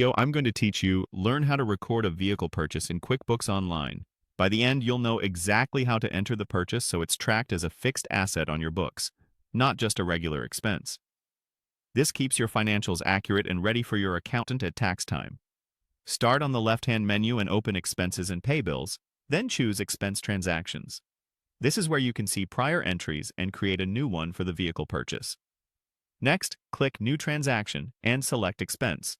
I'm going to teach you learn how to record a vehicle purchase in QuickBooks Online. By the end, you'll know exactly how to enter the purchase so it's tracked as a fixed asset on your books, not just a regular expense. This keeps your financials accurate and ready for your accountant at tax time. Start on the left-hand menu and open Expenses and Pay Bills, then choose Expense Transactions. This is where you can see prior entries and create a new one for the vehicle purchase. Next, click New Transaction and select Expense.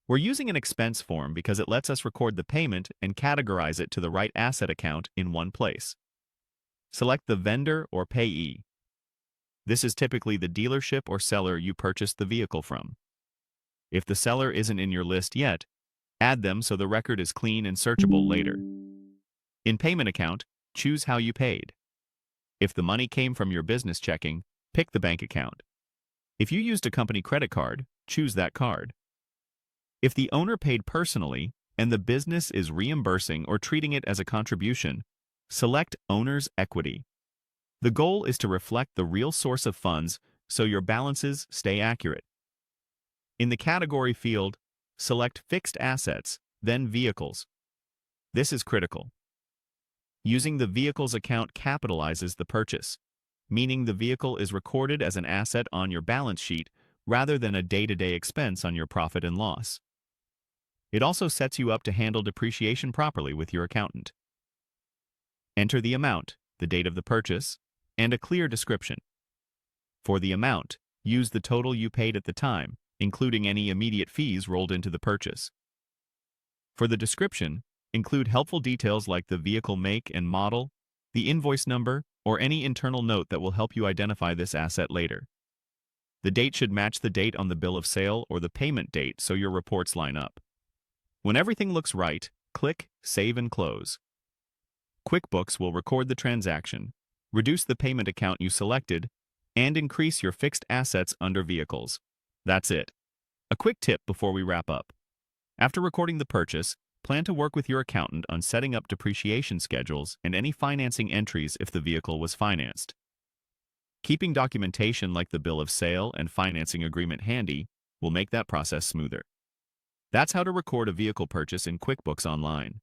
We're using an expense form because it lets us record the payment and categorize it to the right asset account in one place. Select the vendor or payee. This is typically the dealership or seller you purchased the vehicle from. If the seller isn't in your list yet, add them so the record is clean and searchable later. In Payment Account, choose how you paid. If the money came from your business checking, pick the bank account. If you used a company credit card, choose that card. If the owner paid personally and the business is reimbursing or treating it as a contribution, select Owner's Equity. The goal is to reflect the real source of funds so your balances stay accurate. In the Category field, select Fixed Assets, then Vehicles. This is critical. Using the Vehicles account capitalizes the purchase, meaning the vehicle is recorded as an asset on your balance sheet rather than a day-to-day expense on your profit and loss. It also sets you up to handle depreciation properly with your accountant. Enter the amount, the date of the purchase, and a clear description. For the amount, use the total you paid at the time, including any immediate fees rolled into the purchase. For the description, include helpful details like the vehicle make and model, the invoice number, or any internal note that will help you identify this asset later. The date should match the date on the bill of sale or the payment date so your reports line up. When everything looks right, click Save and Close. QuickBooks will record the transaction, reduce the payment account you selected, and increase your fixed assets under Vehicles. That's it. A quick tip before we wrap up. After recording the purchase, plan to work with your accountant on setting up depreciation schedules and any financing entries if the vehicle was financed. Keeping documentation like the bill of sale and financing agreement handy will make that process smoother. That's how to record a vehicle purchase in QuickBooks Online.